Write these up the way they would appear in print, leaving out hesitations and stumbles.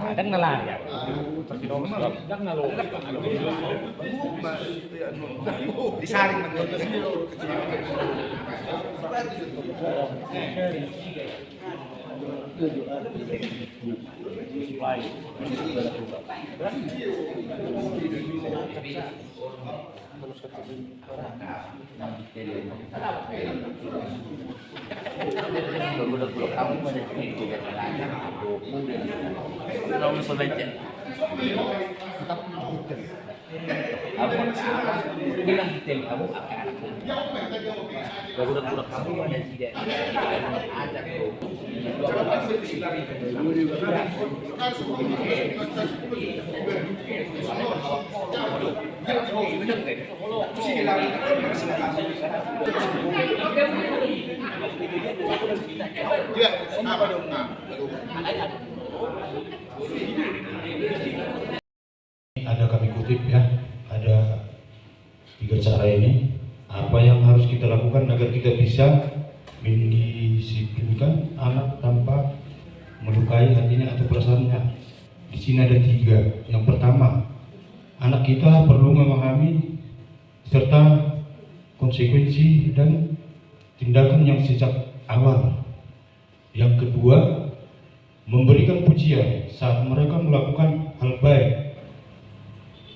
Kadang nelayan. Disaring bilang detail kamu akan budak-budak kamu ada tidak ada ada kami kutip ya, ada 3 cara ini. Apa yang harus kita lakukan agar kita bisa mendisiplinkan anak tanpa melukai hatinya atau perasaannya? Di sini ada 3. Yang pertama, anak kita perlu memahami serta konsekuensi dan tindakan yang sejak awal. Yang kedua, memberikan pujian saat mereka melakukan hal baik,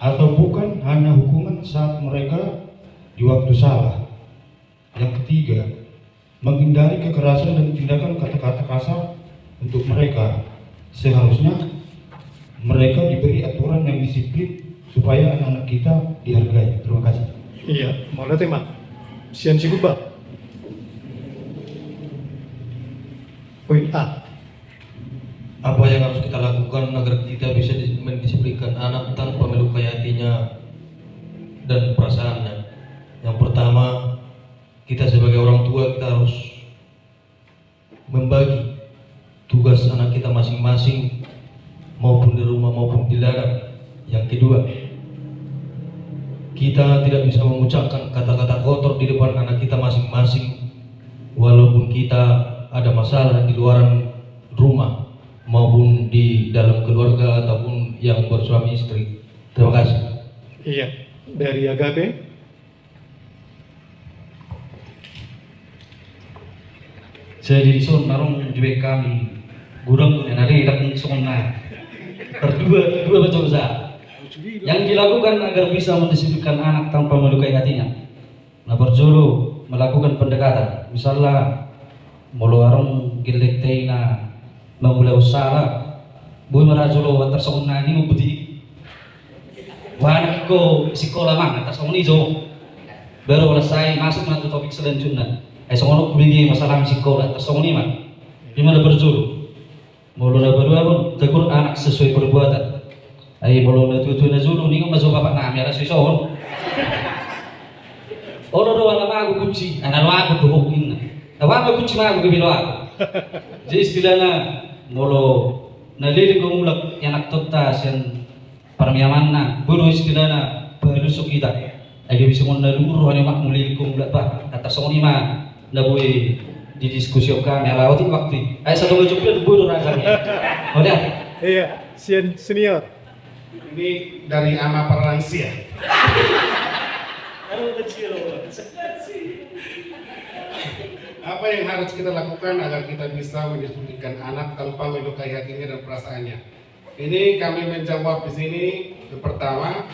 atau bukan hanya hukuman saat mereka di waktu salah. Yang ketiga, menghindari kekerasan dan tindakan kata-kata kasar untuk mereka. Seharusnya mereka diberi aturan yang disiplin supaya anak-anak kita dihargai. Terima kasih. Iya, mau tema. Sian Cikuba. Poin A. Apa yang harus kita lakukan agar kita bisa mendisiplinkan anak tanpa melukai hatinya dan perasaannya? Yang pertama, kita sebagai orang tua kita harus membagi tugas anak kita masing-masing, maupun di rumah maupun di ladang. Yang kedua, kita tidak bisa mengucapkan kata-kata kotor di depan anak kita masing-masing, walaupun kita ada masalah di luar rumah maupun di dalam keluarga ataupun yang bersuami istri. Terima kasih. Iya, dari Agape. Saya di son narong juga kami gurang tuh nari tak sona dua betul sah. Yang dilakukan agar bisa mendisiplinkan anak tanpa melukai hatinya. Nah, berjuru melakukan pendekatan. Misalnya mulu arong gilek na memulai usaha boy marajulo watar nani ubudi wanak ko sekolah mang atas ni jo baru selesai masuk na topik selanjutnya songonok bigi masalah sekolah atas ni mah di mana berjuru mulu na berdua pun tegur anak sesuai perbuatan mulu na tutu na julu ni masuk bapak na amira sison do wala magu kunci ana aku duhukin awak kunci magu gebilo aku jadi istilahnya molo nalili ko mulak yanak tota sen parmiyaman na buru istilahnya balusuk kita ay bisa mo naluro ano mak mulili ko mulak ba atas ni ma nabuy didiskusyo kami alawatin waktu ay sa tungo jupil buru rasanya udah Iya, Sian Senior. Ini dari Ama Perlansia. Apa yang harus kita lakukan agar kita bisa mendisiplinkan anak tanpa melukai hatinya dan perasaannya? Ini kami menjawab di sini. Yang pertama,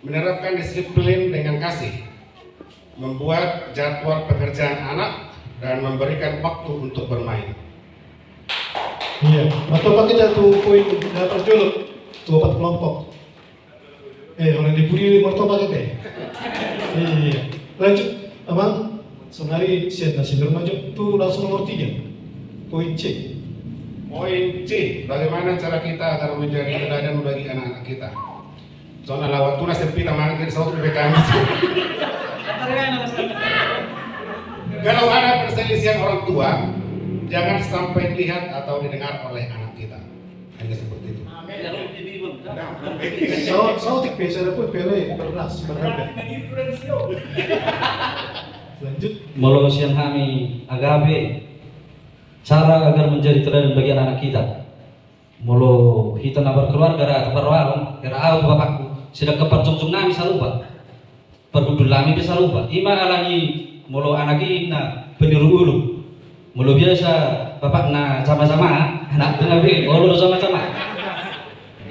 menerapkan disiplin dengan kasih, membuat jadwal pekerjaan anak, dan memberikan waktu untuk bermain. Iya, atau pakai jatuh poin dapat juluk tuh 4 kelompok. Orang diburi martabak itu. Iya, lanjut, abang. Senari siat nasi maju tuh langsung nomor 3. Poin C. Poin C, bagaimana cara kita agar menjadi teladan bagi anak-anak kita? Soalnya lawat tunas sepita mangkir sautu BKM. Kalau ada perselisihan orang tua, jangan sampai lihat atau didengar oleh anak kita. Hanya seperti itu. Saya tik biasa pun pele beras berharga. Lanjut. Molo sian kami agabe cara agar menjadi teladan bagi anak kita. Molo kita na berkeluarga atau berwarung, kira aku bapakku sudah kepercung nami saluba. Pergudul lami bisa lupa. Ima alani molo anak ina peniru ulu. Molo biasa bapak na sama-sama, anak nabi molo sama-sama.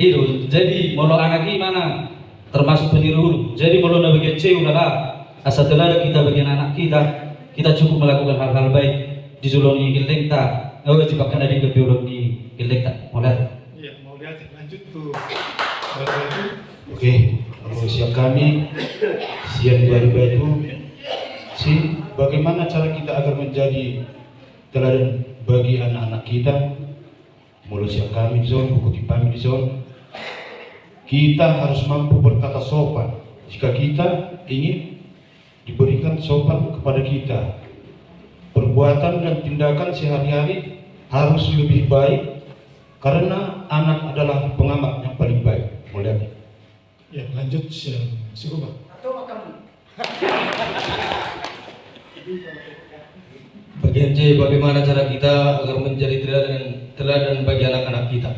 Itu jadi molo anak mana termasuk peniru ulu. Jadi molo na bagian C udahlah. Asa teladan kita bagian anak kita cukup melakukan hal-hal baik di zuloni gilekta. Jebakan ada di kebiolog di gilekta. Mau lihat? Iya, mau lihat lanjut tuh. Oke, menurut siap kami siap 2020 bagaimana cara kita agar menjadi teladan bagi anak-anak kita. Menurut siap kami di zon, buku tipami di zon, kita harus mampu berkata sopan. Jika kita ingin diberikan sopan kepada kita, perbuatan dan tindakan sehari-hari harus lebih baik karena anak adalah pengamat yang paling baik. Mulai. Ya, lanjut si Kuba. Bagian C, bagaimana cara kita agar menjadi teladan bagi anak-anak kita.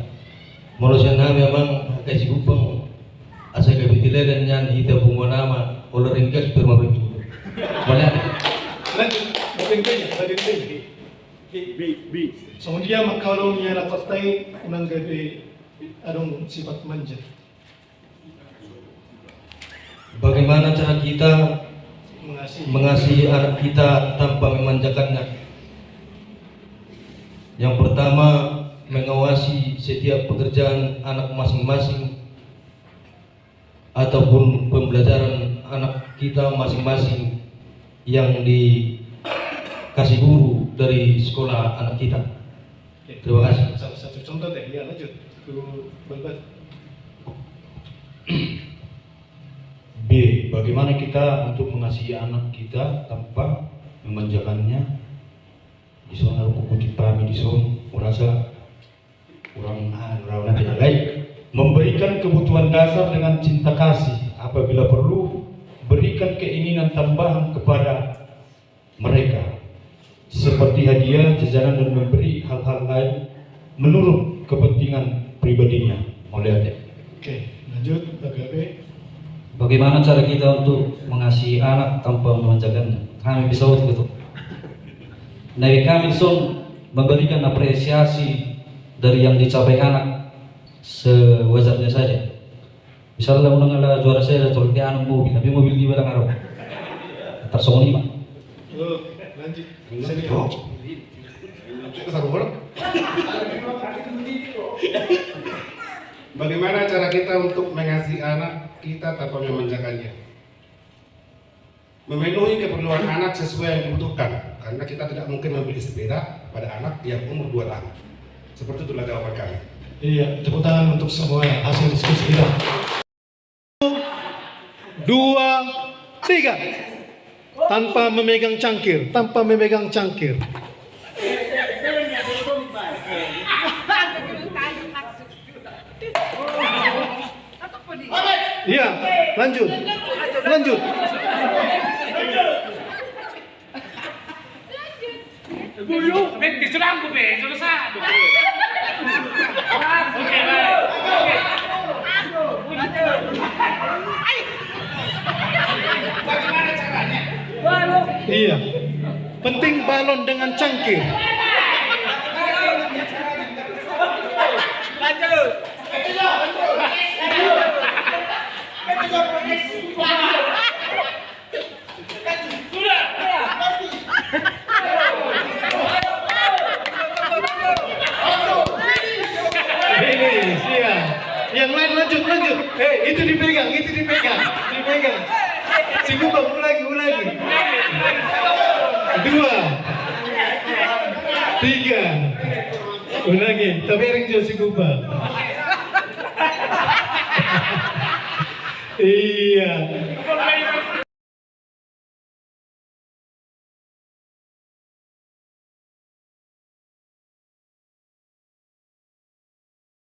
Manusia memang kasih kupang asal kebitilan dan yang kita bunga nama oleh ringkas sperma begitu. Boleh? Lanjut, lanjut. So dia kalau niya nakotay unang gabi anong sifat manja. Bagaimana cara kita mengasihi anak kita tanpa memanjakannya? Yang pertama, mengawasi setiap pekerjaan anak masing-masing ataupun pembelajaran anak kita masing-masing yang dikasih guru dari sekolah anak kita. Terima kasih. Satu contoh deh, ya lanjut. Balbat. B. Bagaimana kita untuk mengasihi anak kita tanpa memanjakannya? Di sana aku kutip kami di sana merasa kurang tidak baik. Memberikan kebutuhan dasar dengan cinta kasih. Apabila perlu, berikan keinginan tambahan kepada mereka, seperti hadiah, jajanan dan memberi hal-hal lain menurut kepentingan pribadinya. Melihat. Oke, lanjut Bagabe. Bagaimana cara kita untuk mengasihi anak tanpa memanjakannya? Kami bisa betul. Nabi kami son memberikan apresiasi dari yang dicapai anak sewajarnya saja. Misalnya unang juara saya tolong dia anak mobil, tapi mobil di barang arab. Tersongoni pak. Lanjut. Bagaimana cara kita untuk mengasihi anak kita tanpa memanjakannya? Memenuhi keperluan anak sesuai yang dibutuhkan, karena kita tidak mungkin membeli sepeda pada anak yang umur 2 tahun. Seperti itulah jawaban kami. Iya, tepuk tangan untuk semua hasil diskusi kita. 2, 3. Tanpa memegang cangkir. Iya, lanjut. Diserang gue, selesai. Oke, bagaimana caranya? Iya. Penting balon dengan cangkir. Lanjut. Yang lain lanjut. Itu dipegang. Si Gubang ulangi. 2, 3. Ulangi, tabereng jo si Gubang. Iya.